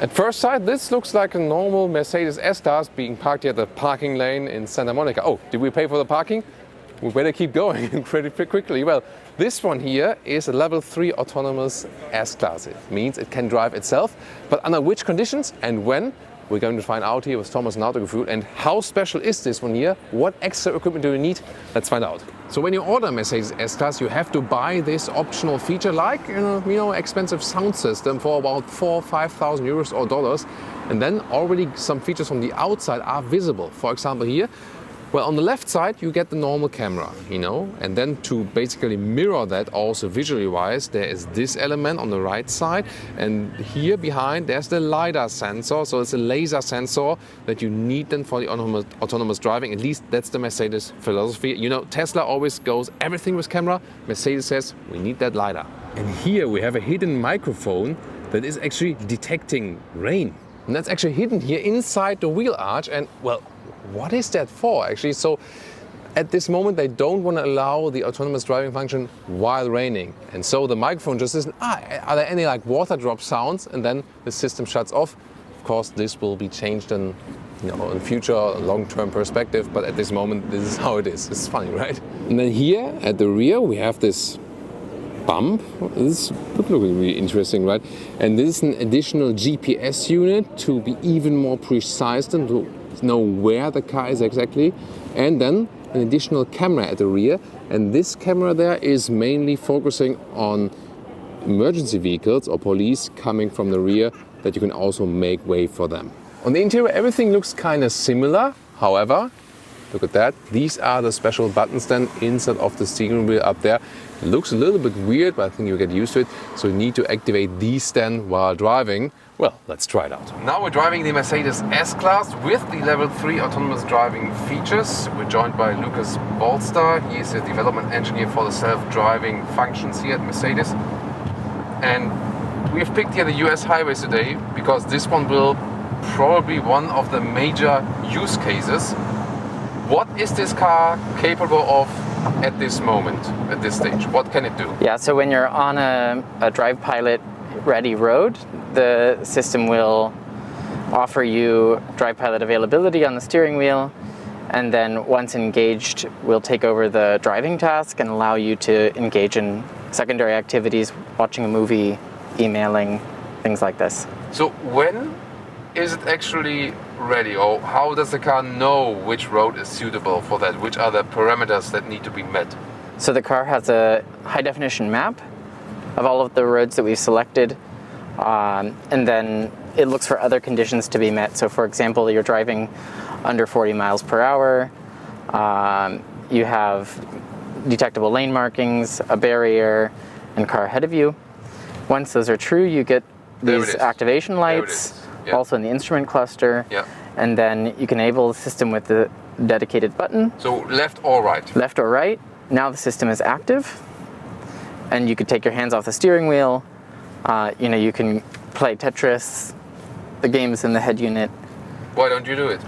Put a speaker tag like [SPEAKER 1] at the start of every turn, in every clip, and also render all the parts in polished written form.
[SPEAKER 1] At first sight, this looks like a normal Mercedes S-Class being parked at the parking lane in Santa Monica. Oh, did we pay for the parking? We better keep going pretty quickly. Well, this one here is a level 3 autonomous S-Class. It means it can drive itself, but under which conditions and when? We're going to find out here with Thomas and Autogefuehl. And how special is this one here? What extra equipment do you need? Let's find out. So when you order a Mercedes S-Class, you have to buy this optional feature like, expensive sound system for about 4,000 or 5,000 euros or dollars. And then already some features from the outside are visible. For example here, well, on the left side, you get the normal camera, and then to basically mirror that also visually wise, there is this element on the right side. And here behind, there's the LIDAR sensor. So it's a laser sensor that you need then for the autonomous driving. At least that's the Mercedes philosophy. Tesla always goes everything with camera. Mercedes says, we need that LIDAR. And here we have a hidden microphone that is actually detecting rain. And that's actually hidden here inside the wheel arch. And well, what is that for actually? So at this moment they don't want to allow the autonomous driving function while raining. And so the microphone just listens, are there any like water drop sounds? And then the system shuts off. Of course, this will be changed in future long-term perspective, but at this moment this is how it is. It's funny, right? And then here at the rear we have this bump. This looks really interesting, right? And this is an additional GPS unit to be even more precise and to know where the car is exactly. And then an additional camera at the rear. And this camera there is mainly focusing on emergency vehicles or police coming from the rear, that you can also make way for them. On the interior, everything looks kind of similar. However, look at that. These are the special buttons then inside of the steering wheel up there. It looks a little bit weird, but I think you get used to it. So you need to activate these then while driving. Well, let's try it out. Now we're driving the Mercedes S-Class with the level 3 autonomous driving features. We're joined by Lucas Bolster. He is a development engineer for the self-driving functions here at Mercedes. And we've picked here the US highways today because this one will probably be one of the major use cases. What is this car capable of at this moment, at this stage? What can it do?
[SPEAKER 2] Yeah, so when you're on a Drive Pilot ready road, the system will offer you Drive Pilot availability on the steering wheel, and then once engaged, we'll take over the driving task and allow you to engage in secondary activities, watching a movie, emailing, things like this.
[SPEAKER 1] So when is it actually ready, or how does the car know which road is suitable for that? Which are the parameters that need to be met?
[SPEAKER 2] So the car has a high-definition map of all of the roads that we've selected, and then it looks for other conditions to be met. So for example, you're driving under 40 miles per hour, you have detectable lane markings, a barrier, and car ahead of you. Once those are true, you get these activation lights, also in the instrument cluster, and then you can enable the system with the dedicated button.
[SPEAKER 1] So left or right?
[SPEAKER 2] Left or right. Now the system is active, and you could take your hands off the steering wheel. You can play Tetris, the games in the head unit.
[SPEAKER 1] Why don't you do it?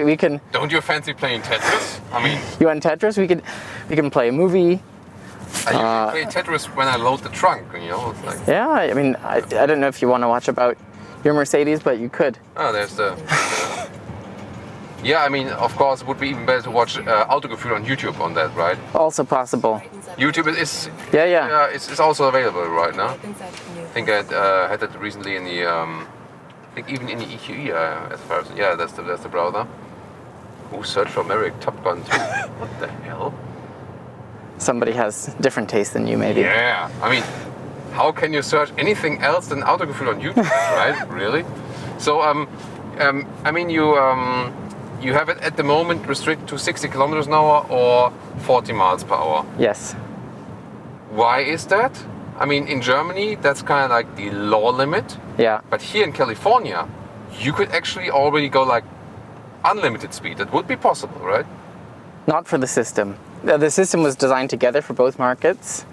[SPEAKER 2] we can.
[SPEAKER 1] Don't you fancy playing Tetris? I mean,
[SPEAKER 2] you want Tetris? We can play a movie.
[SPEAKER 1] I usually play Tetris when I load the trunk. It's like.
[SPEAKER 2] Yeah, I mean, I don't know if you want to watch about your Mercedes, but you could.
[SPEAKER 1] Oh, there's the. Yeah, I mean, of course, it would be even better to watch Autogefuehl on YouTube on that, right?
[SPEAKER 2] Also possible.
[SPEAKER 1] YouTube is.
[SPEAKER 2] Yeah.
[SPEAKER 1] It's also available right now. I think I had that recently in the. I think even in the EQE as far as that's the browser. Who searched for Merrick Top Gun 2? What the hell?
[SPEAKER 2] Somebody has different taste than you, maybe.
[SPEAKER 1] Yeah, I mean, how can you search anything else than Autogefuehl on YouTube, right? Really? So, I mean, you have it at the moment restricted to 60 kilometers an hour or 40 miles per hour.
[SPEAKER 2] Yes.
[SPEAKER 1] Why is that? I mean, in Germany, that's kind of like the law limit.
[SPEAKER 2] Yeah.
[SPEAKER 1] But here in California, you could actually already go like unlimited speed. That would be possible, right?
[SPEAKER 2] Not for the system. The system was designed together for both markets.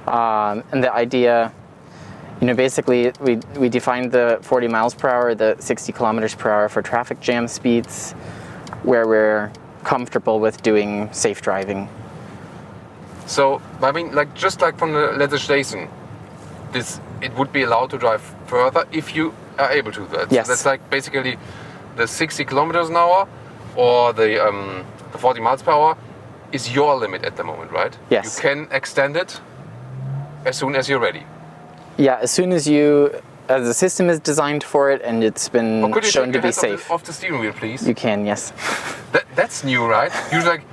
[SPEAKER 2] And the idea, basically we defined the 40 miles per hour, the 60 kilometers per hour for traffic jam speeds, where we're comfortable with doing safe driving. So,
[SPEAKER 1] I mean, just like from the legislation, this it would be allowed to drive further if you are able to.
[SPEAKER 2] Yes.
[SPEAKER 1] That's like basically the 60 kilometers an hour or the 40 miles per hour is your limit at the moment, right?
[SPEAKER 2] Yes.
[SPEAKER 1] You can extend it as soon as you're ready.
[SPEAKER 2] Yeah, as soon as the system is designed for it and it's been
[SPEAKER 1] Could you
[SPEAKER 2] shown
[SPEAKER 1] take
[SPEAKER 2] to
[SPEAKER 1] your
[SPEAKER 2] be
[SPEAKER 1] hands
[SPEAKER 2] safe.
[SPEAKER 1] off the steering wheel, please?
[SPEAKER 2] You can, yes.
[SPEAKER 1] That's new, right? Usually, like,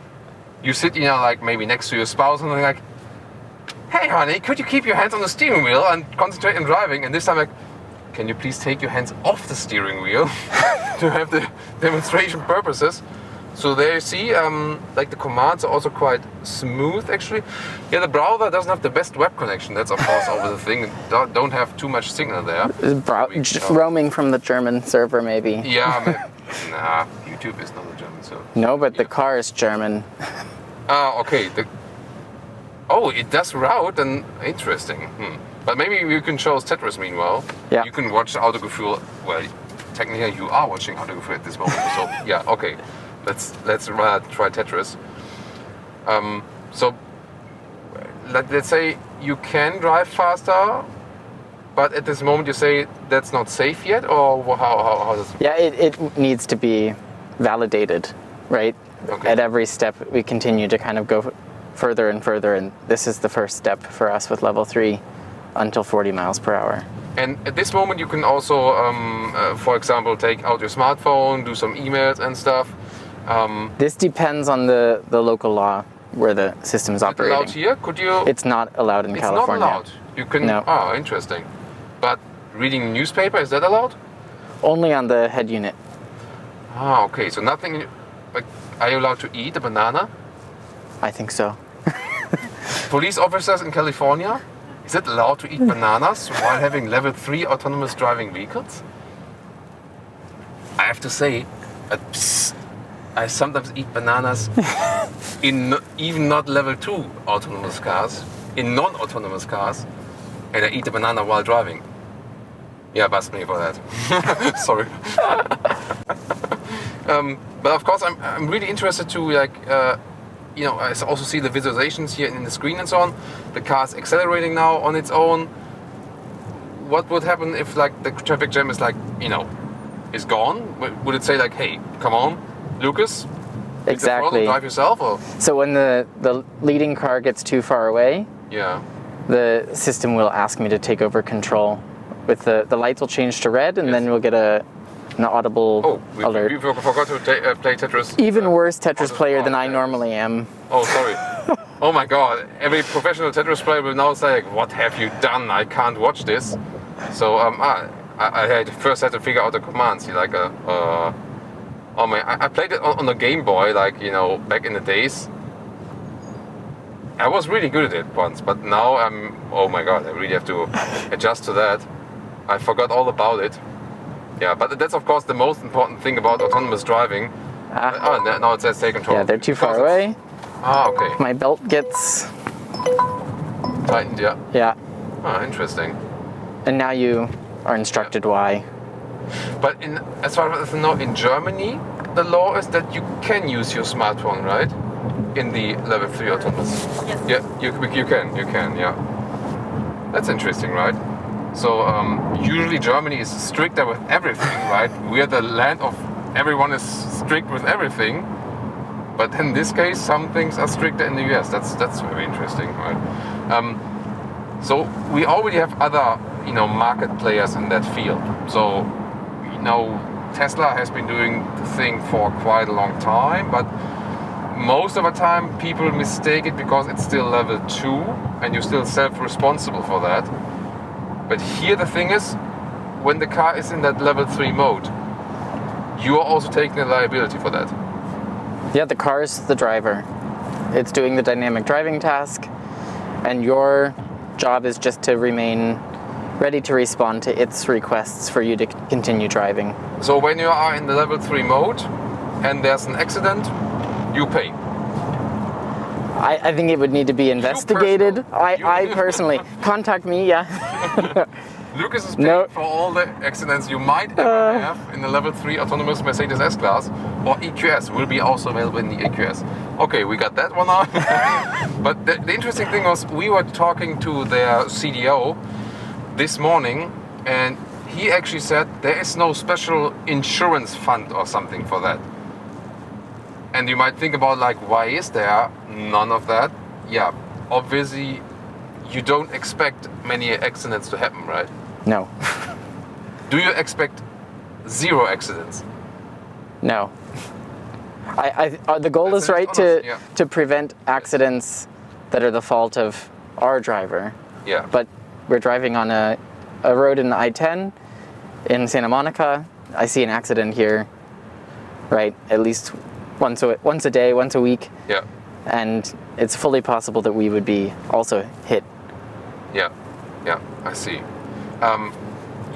[SPEAKER 1] you sit, like maybe next to your spouse and they're like, "Hey, honey, could you keep your hands on the steering wheel and concentrate on driving?" And this time, like, "Can you please take your hands off the steering wheel to have the demonstration purposes?" So there you see, like the commands are also quite smooth, actually. Yeah, the browser doesn't have the best web connection. That's of course always the thing. Don't have too much signal there.
[SPEAKER 2] Roaming from the German server, maybe.
[SPEAKER 1] Yeah, nah, YouTube is not a German server.
[SPEAKER 2] No, but the car is German.
[SPEAKER 1] Ah, okay. Oh, it does route, and interesting. But maybe you can show us Tetris meanwhile.
[SPEAKER 2] Yeah.
[SPEAKER 1] You can watch Autogefuehl. Well, technically you are watching Autogefuehl at this moment. So yeah, okay. Let's try Tetris. So let's say you can drive faster, but at this moment you say that's not safe yet, or how does it?
[SPEAKER 2] Yeah, it needs to be validated, right?
[SPEAKER 1] Okay.
[SPEAKER 2] At every step, we continue to kind of go further and further, and this is the first step for us with level 3 until 40 miles per hour.
[SPEAKER 1] And at this moment you can also, for example, take out your smartphone, do some emails and stuff.
[SPEAKER 2] This depends on the local law where the system is operating.
[SPEAKER 1] Allowed here? Could you?
[SPEAKER 2] It's not allowed in California.
[SPEAKER 1] It's not allowed. You can.
[SPEAKER 2] No.
[SPEAKER 1] Oh, interesting. But reading the newspaper, is that allowed?
[SPEAKER 2] Only on the head unit.
[SPEAKER 1] Ah, okay. So nothing. Like, are you allowed to eat a banana?
[SPEAKER 2] I think so.
[SPEAKER 1] Police officers in California, is it allowed to eat bananas while having level 3 autonomous driving vehicles? I have to say, I sometimes eat bananas in even not level 2 autonomous cars, in non-autonomous cars, and I eat a banana while driving. Yeah, bust me for that. Sorry. But of course, I'm really interested to I also see the visualizations here in the screen and so on. The car's accelerating now on its own. What would happen if like the traffic jam is is gone? Would it say like, "Hey, come on, Lucas,
[SPEAKER 2] Exactly.
[SPEAKER 1] drive yourself"? Or
[SPEAKER 2] So when the leading car gets too far away,
[SPEAKER 1] yeah,
[SPEAKER 2] the system will ask me to take over control. With the lights will change to red, and
[SPEAKER 1] Yes.
[SPEAKER 2] then we'll get an audible alert.
[SPEAKER 1] we forgot to play Tetris.
[SPEAKER 2] Even worse Tetris player than I
[SPEAKER 1] yeah.
[SPEAKER 2] normally am.
[SPEAKER 1] Oh, sorry. Oh my God! Every professional Tetris player will now say, like, "What have you done? I can't watch this." So I first had to figure out the commands. Oh man, I played it on the Game Boy, back in the days. I was really good at it once, but now oh my God, I really have to adjust to that. I forgot all about it. Yeah, but that's of course the most important thing about autonomous driving. Now it says take control.
[SPEAKER 2] Yeah, they're too far
[SPEAKER 1] Because
[SPEAKER 2] away.
[SPEAKER 1] okay.
[SPEAKER 2] My belt gets,
[SPEAKER 1] Tightened, yeah.
[SPEAKER 2] yeah.
[SPEAKER 1] Ah, interesting.
[SPEAKER 2] And now you are instructed why.
[SPEAKER 1] But as far as I know, in Germany, the law is that you can use your smartphone, right? In the level 3 autonomous.
[SPEAKER 3] Yes.
[SPEAKER 1] Yeah, you can, yeah. That's interesting, right? So usually Germany is stricter with everything, right? We are the land of everyone is strict with everything. But in this case, some things are stricter in the US. That's very interesting, right? So we already have other, market players in that field. So, Tesla has been doing the thing for quite a long time, but most of the time people mistake it because it's still level 2 and you're still self-responsible for that. But here the thing is, when the car is in that level 3 mode, you are also taking the liability for that.
[SPEAKER 2] Yeah, the car is the driver. It's doing the dynamic driving task, and your job is just to remain ready to respond to its requests for you to continue driving.
[SPEAKER 1] So when you are in the level 3 mode and there's an accident, you pay.
[SPEAKER 2] I think it would need to be investigated. I personally, contact me, yeah.
[SPEAKER 1] Lucas is paying for all the accidents you might ever have in the level 3 autonomous Mercedes S-Class, or EQS will be also available in the EQS. Okay, we got that one out. But the interesting thing was, we were talking to their CDO. this morning, and he actually said there is no special insurance fund or something for that. And you might think about like, why is there none of that? Yeah, obviously you don't expect many accidents to happen, right?
[SPEAKER 2] No.
[SPEAKER 1] Do you expect 0 accidents?
[SPEAKER 2] No. The goal is right to prevent accidents that are the fault of our driver.
[SPEAKER 1] Yeah.
[SPEAKER 2] But we're driving on a road in the I-10 in Santa Monica. I see an accident here, right? At least once a day, once a week.
[SPEAKER 1] Yeah.
[SPEAKER 2] And it's fully possible that we would be also hit.
[SPEAKER 1] Yeah. Yeah. I see.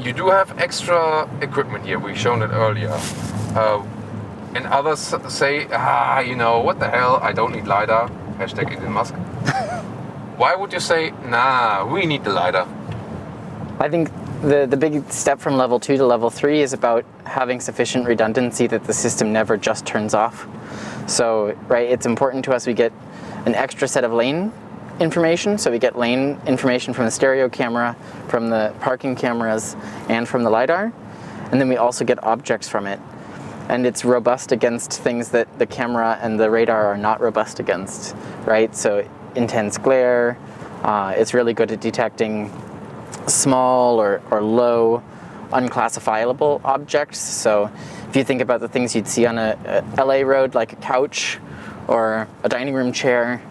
[SPEAKER 1] You do have extra equipment here. We've shown it earlier. And others say, you know, what the hell? I don't need LIDAR. Hashtag Elon Musk. Why would you say, nah, we need the LIDAR?
[SPEAKER 2] I think the big step from level 2 to level 3 is about having sufficient redundancy that the system never just turns off. So, right, it's important to us we get an extra set of lane information. So we get lane information from the stereo camera, from the parking cameras, and from the LIDAR. And then we also get objects from it. And it's robust against things that the camera and the radar are not robust against, right? So intense glare, it's really good at detecting small or low unclassifiable objects. So if you think about the things you'd see on a LA road, like a couch or a dining room chair,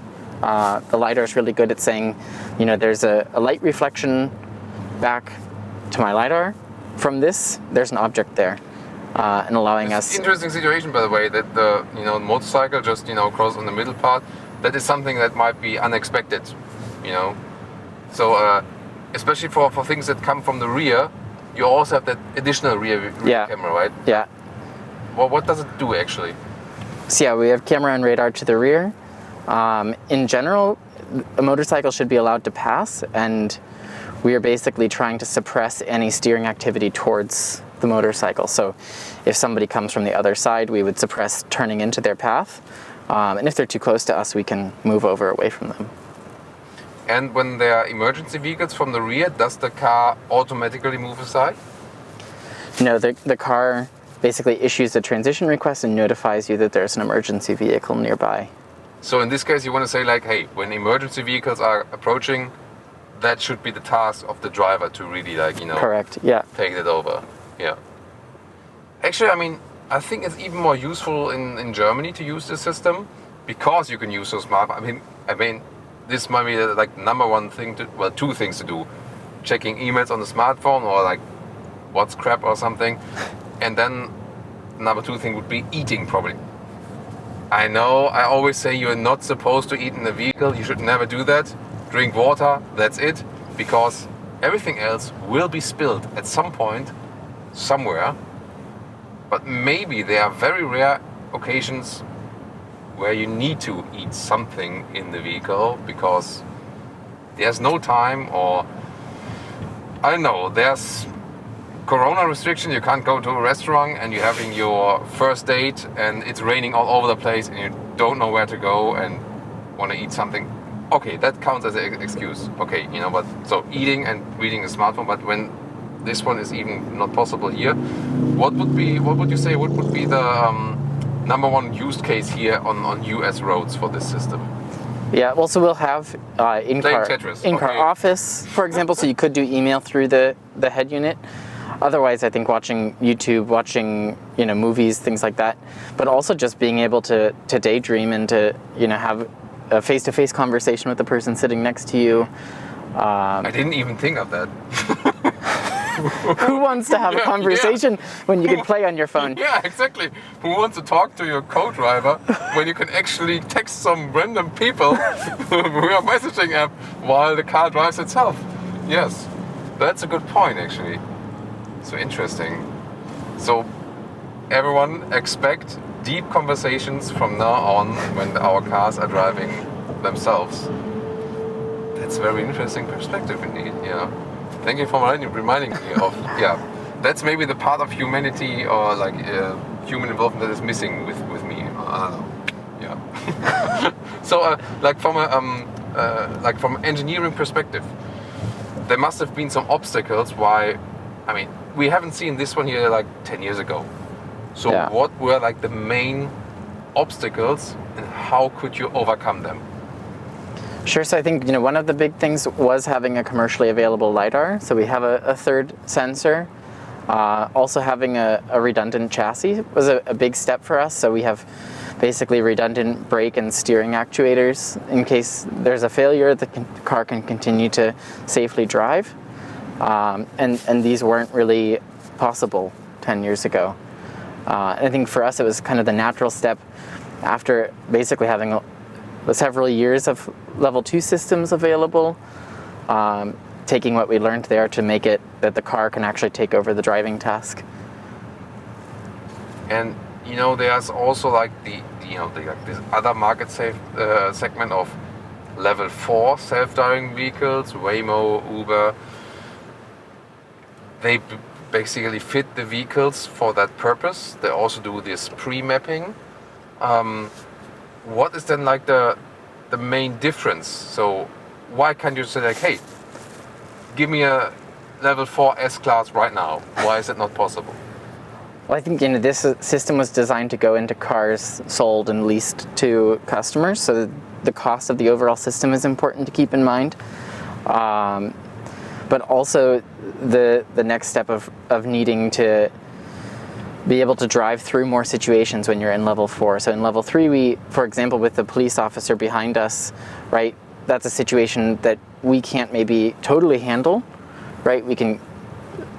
[SPEAKER 2] the LIDAR is really good at saying, you know, there's a light reflection back to my LIDAR. From this, there's an object there. And allowing us...
[SPEAKER 1] It's an interesting situation, by the way, that the motorcycle just cross on the middle part. That is something that might be unexpected, So especially for things that come from the rear, you also have that additional rear camera, right?
[SPEAKER 2] Yeah.
[SPEAKER 1] Well, what does it do actually?
[SPEAKER 2] So yeah, we have camera and radar to the rear. In general, a motorcycle should be allowed to pass, and we are basically trying to suppress any steering activity towards the motorcycle. So if somebody comes from the other side, we would suppress turning into their path. And if they're too close to us, we can move over away from them.
[SPEAKER 1] And when there are emergency vehicles from the rear, does the car automatically move aside?
[SPEAKER 2] No, the car basically issues a transition request and notifies you that there's an emergency vehicle nearby.
[SPEAKER 1] So in this case, you want to say like, hey, when emergency vehicles are approaching, that should be the task of the driver to really
[SPEAKER 2] Correct, yeah.
[SPEAKER 1] Take it over. Yeah. Actually, I think it's even more useful in Germany to use this system because you can use those maps. I mean, this might be like number one thing two things to do: checking emails on the smartphone or like WhatsApp or something, and then number 2 thing would be eating probably. I know I always say you're not supposed to eat in the vehicle. You should never do that. Drink water. That's it, because everything else will be spilled at some point, somewhere. But maybe there are very rare occasions where you need to eat something in the vehicle because there's no time, or I don't know, there's Corona restriction, you can't go to a restaurant and you're having your first date and it's raining all over the place and you don't know where to go and want to eat something. Okay, that counts as an excuse. Okay, but so eating and reading a smartphone, but when this one is even not possible here, what would you say would be the number one use case here on US roads for this system?
[SPEAKER 2] Yeah, well, so we'll have in-car office, for example, so you could do email through the head unit. Otherwise, I think watching YouTube, watching movies, things like that, but also just being able to daydream and to have a face-to-face conversation with the person sitting next to you.
[SPEAKER 1] I didn't even think of that.
[SPEAKER 2] Who wants to have a conversation when you can play on your phone?
[SPEAKER 1] Yeah, exactly. Who wants to talk to your co-driver when you can actually text some random people with your messaging app while the car drives itself? Yes, that's a good point actually. So interesting. So everyone expect deep conversations from now on when our cars are driving themselves. That's a very interesting perspective indeed, yeah. Thank you for reminding me of, that's maybe the part of humanity or like human involvement that is missing with me. I don't know. Yeah. So like from an engineering perspective, there must have been some obstacles why, I mean, we haven't seen this one here like 10 years ago. So
[SPEAKER 2] Yeah.
[SPEAKER 1] what were like the main obstacles and how could you overcome them?
[SPEAKER 2] Sure. So I think one of the big things was having a commercially available LIDAR. So we have a third sensor. Also having a redundant chassis was a big step for us. So we have basically redundant brake and steering actuators in case there's a failure, the car can continue to safely drive. And these weren't really possible 10 years ago. I think for us it was kind of the natural step after basically having several years of level 2 systems available, taking what we learned there to make it that the car can actually take over the driving task.
[SPEAKER 1] And there's also like this other market segment of level 4 self-driving vehicles, Waymo, Uber. They basically fit the vehicles for that purpose. They also do this pre-mapping. What is then like the main difference? So why can't you say like, hey, give me a level 4 S-Class right now? Why is it not possible?
[SPEAKER 2] Well, I think this system was designed to go into cars sold and leased to customers, so the cost of the overall system is important to keep in mind. But also the next step of needing to be able to drive through more situations when you're in level 4. So in level 3, we, for example, with the police officer behind us, right, that's a situation that we can't maybe totally handle, right? We can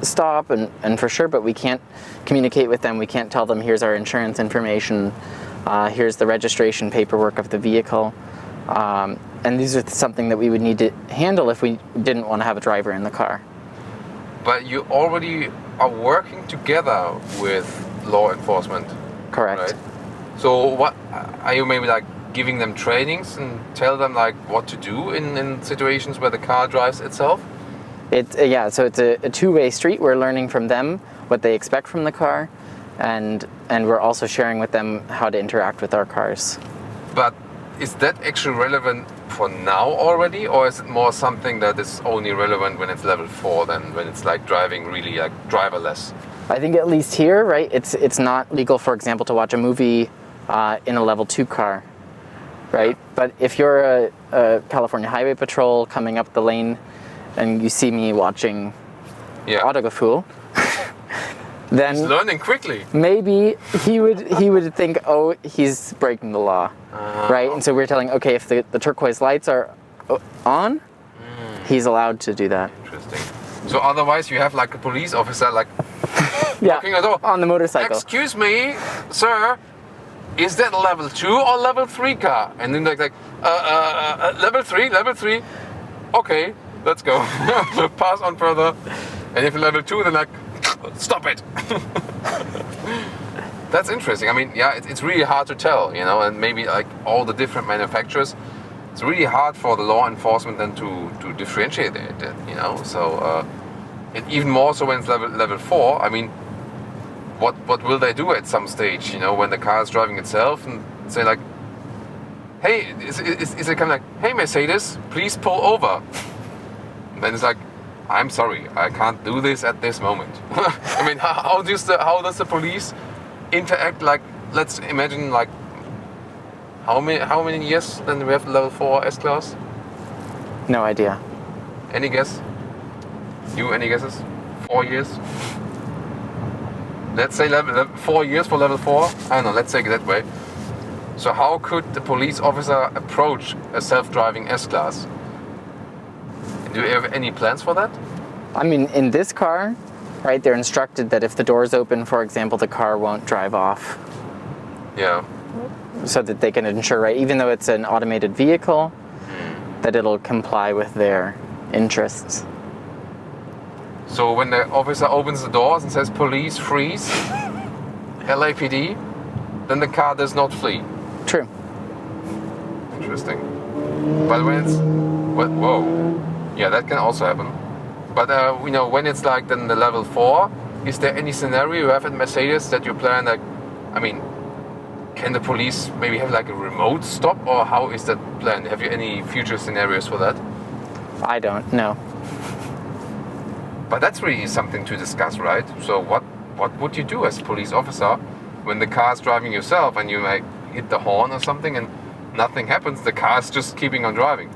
[SPEAKER 2] stop and for sure, but we can't communicate with them. We can't tell them, here's our insurance information, here's the registration paperwork of the vehicle. And these are something that we would need to handle if we didn't want to have a driver in the car.
[SPEAKER 1] But you already are working together with law enforcement.
[SPEAKER 2] Correct.
[SPEAKER 1] Right? So what are you maybe like giving them trainings and tell them like what to do in situations where the car drives itself?
[SPEAKER 2] Yeah, so it's a two-way street. We're learning from them what they expect from the car, and we're also sharing with them how to interact with our cars.
[SPEAKER 1] But is that actually relevant for now already, or is it more something that is only relevant when it's level 4, then when it's like driving really like driverless?
[SPEAKER 2] I think at least here, right, it's not legal, for example, to watch a movie in a level 2 car, right? Yeah. But if you're a California Highway Patrol coming up the lane and you see me watching Autogefuehl, then
[SPEAKER 1] he's learning quickly.
[SPEAKER 2] Maybe he would think, oh, he's breaking the law, right? And so we're telling, okay, if the turquoise lights are on, he's allowed to do that.
[SPEAKER 1] Interesting. So otherwise, you have like a police officer like knocking on the door
[SPEAKER 2] on the motorcycle.
[SPEAKER 1] Excuse me, sir, is that a level 2 or level 3 car? And then like level 3. Okay, let's go. Pass on further. And if level 2, then like, stop it. That's interesting. I mean, yeah, it's really hard to tell, and maybe like all the different manufacturers, it's really hard for the law enforcement then to differentiate it, So, and even more so when it's level 4. I mean, what will they do at some stage? When the car is driving itself and say like, hey, is it kind of like, hey Mercedes, please pull over? And then it's like, I'm sorry, I can't do this at this moment. I mean, how does the police interact? Like, let's imagine like how many years then we have level 4 S-Class?
[SPEAKER 2] No idea.
[SPEAKER 1] Any guess? You, any guesses? 4 years? Let's say 4 years for level 4? I don't know, let's take it that way. So how could the police officer approach a self-driving S-Class? Do you have any plans for that?
[SPEAKER 2] I mean, in this car, right, they're instructed that if the door's open, for example, the car won't drive off.
[SPEAKER 1] Yeah.
[SPEAKER 2] So that they can ensure, right, even though it's an automated vehicle, that it'll comply with their interests.
[SPEAKER 1] So when the officer opens the doors and says, police, freeze, LAPD, then the car does not flee.
[SPEAKER 2] True.
[SPEAKER 1] Interesting. But when it's... Whoa. Yeah, that can also happen. But when it's like then the level 4, is there any scenario you have at Mercedes that you plan like, I mean, can the police maybe have like a remote stop, or how is that planned? Have you any future scenarios for that?
[SPEAKER 2] I don't know.
[SPEAKER 1] But that's really something to discuss, right? So what would you do as a police officer when the car is driving yourself and you like hit the horn or something and nothing happens, the car is just keeping on driving?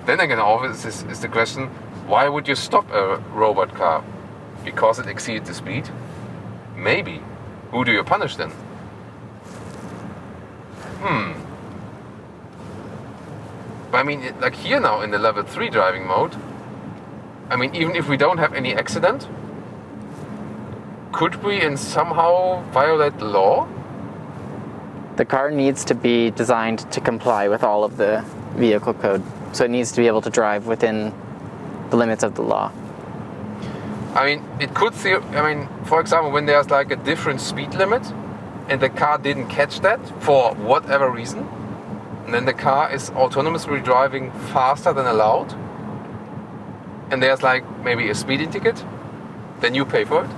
[SPEAKER 1] Then again, always is the question, why would you stop a robot car? Because it exceeded the speed? Maybe. Who do you punish then? But I mean, like here now in the level 3 driving mode, I mean, even if we don't have any accident, could we and somehow violate the law?
[SPEAKER 2] The car needs to be designed to comply with all of the vehicle code. So it needs to be able to drive within the limits of the law.
[SPEAKER 1] I mean, it could, for example, when there's like a different speed limit and the car didn't catch that for whatever reason, and then the car is autonomously driving faster than allowed, and there's like maybe a speeding ticket, then you pay for it.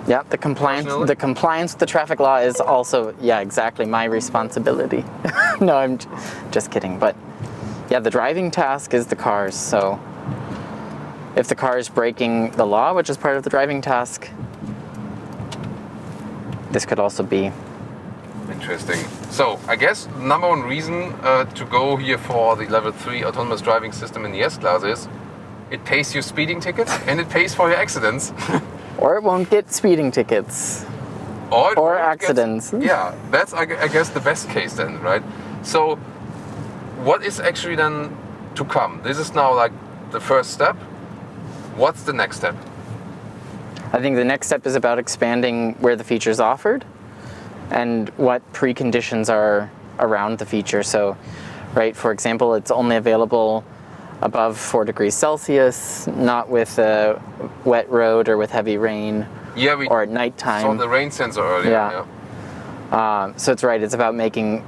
[SPEAKER 2] Yeah, the compliance with the traffic law is also, yeah, exactly my responsibility. No, I'm just kidding. But yeah, the driving task is the car's. So if the car is breaking the law, which is part of the driving task, this could also be.
[SPEAKER 1] Interesting. So I guess number one reason to go here for the level 3 autonomous driving system in the S-Class is it pays you speeding tickets and it pays for your accidents.
[SPEAKER 2] Or it won't get speeding tickets. Or accidents.
[SPEAKER 1] Yeah, that's I guess the best case then, right? So what is actually then to come? This is now like the first step. What's the next step?
[SPEAKER 2] I think the next step is about expanding where the feature is offered and what preconditions are around the feature. So, right, for example, it's only available above 4 degrees Celsius, not with a wet road or with heavy rain, or at nighttime.
[SPEAKER 1] Saw the rain sensor earlier.
[SPEAKER 2] Yeah. So it's right, it's about making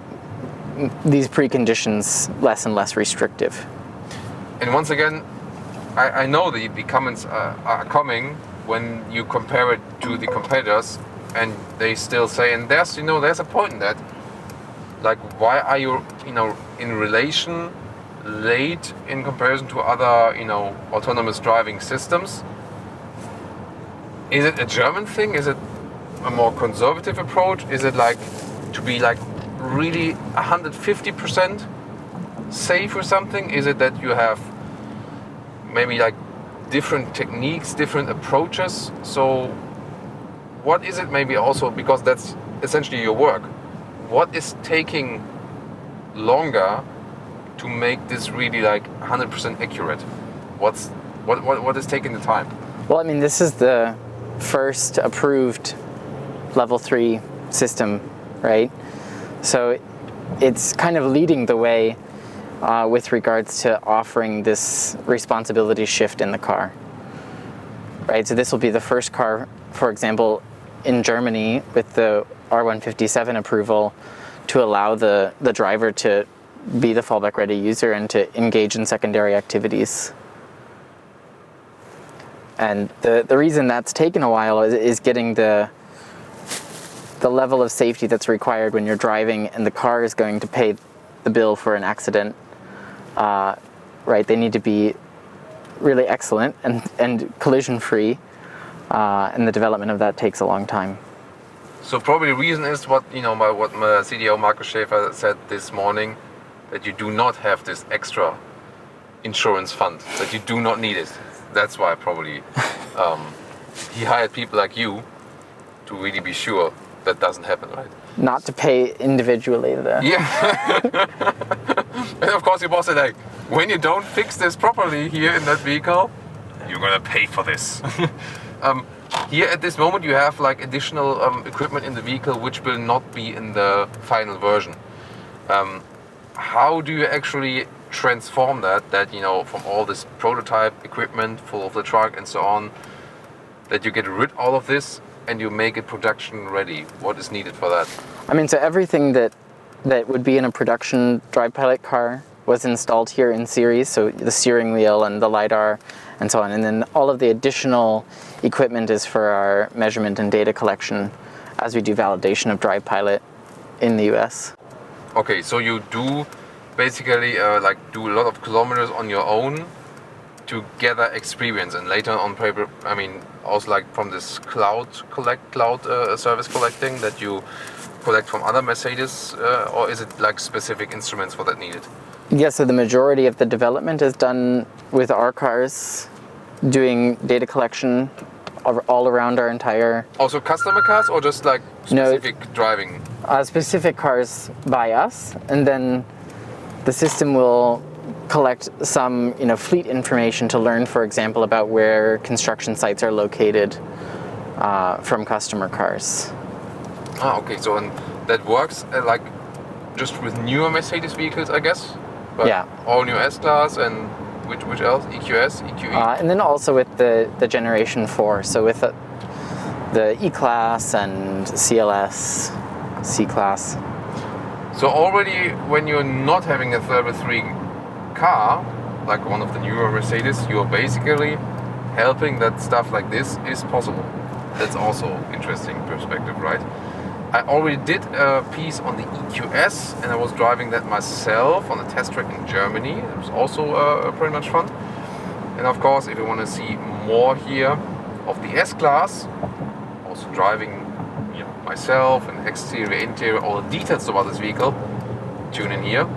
[SPEAKER 2] these preconditions less and less restrictive.
[SPEAKER 1] And once again, I know the comments are coming when you compare it to the competitors, and they still say, and there's a point in that, like, why are you in relation late in comparison to other autonomous driving systems? Is it a German thing? Is it a more conservative approach? Is it like to be like really 150% safe or something? Is it that you have maybe like different techniques, different approaches? So what is it maybe also, because that's essentially your work, what is taking longer to make this really like 100% accurate? What is taking the time?
[SPEAKER 2] Well, I mean, this is the first approved level 3 system, right? So it's kind of leading the way with regards to offering this responsibility shift in the car, right? So this will be the first car, for example, in Germany with the R157 approval to allow the driver to be the fallback ready user and to engage in secondary activities. And the reason that's taken a while is getting the level of safety that's required when you're driving and the car is going to pay the bill for an accident. Right, they need to be really excellent and collision free, and the development of that takes a long time.
[SPEAKER 1] So probably the reason is what CDO Markus Schäfer said this morning, that you do not have this extra insurance fund, that you do not need it. That's why probably he hired people like you to really be sure that doesn't happen, right?
[SPEAKER 2] Not to pay individually.
[SPEAKER 1] Yeah. And of course your boss said, like, when you don't fix this properly here in that vehicle, you're gonna pay for this. Here at this moment you have like additional equipment in the vehicle which will not be in the final version. How do you actually transform that from all this prototype equipment full of the truck and so on, that you get rid of all of this and you make it production ready? What is needed for that?
[SPEAKER 2] I mean, so everything that would be in a production Drive Pilot car was installed here in series, so the steering wheel and the LIDAR and so on, and then all of the additional equipment is for our measurement and data collection as we do validation of Drive Pilot in the US.
[SPEAKER 1] Okay, so you do basically do a lot of kilometers on your own to gather experience, and later on paper, I mean, also like from this cloud service collecting that you collect from other Mercedes, or is it like specific instruments for that needed?
[SPEAKER 2] Yeah, so the majority of the development is done with our cars, doing data collection all around our entire...
[SPEAKER 1] Also customer cars, or just like specific driving?
[SPEAKER 2] Specific cars by us, and then the system will collect some, fleet information to learn, for example, about where construction sites are located from customer cars.
[SPEAKER 1] Okay, so and that works like just with newer Mercedes vehicles, I guess? But
[SPEAKER 2] yeah.
[SPEAKER 1] All new S-Class, and which else? EQS, EQE?
[SPEAKER 2] And then also with the Generation 4, so with the E-Class and CLS, C-Class.
[SPEAKER 1] So already when you're not having a Level 3 car, like one of the newer Mercedes, you're basically helping that stuff like this is possible. That's also interesting perspective, right? I already did a piece on the EQS, and I was driving that myself on a test track in Germany. It was also pretty much fun. And of course, if you want to see more here of the S-Class, also driving myself and exterior, interior, all the details about this vehicle, tune in here.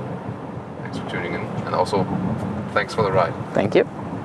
[SPEAKER 1] Thanks for tuning in, and also thanks for the ride.
[SPEAKER 2] Thank you.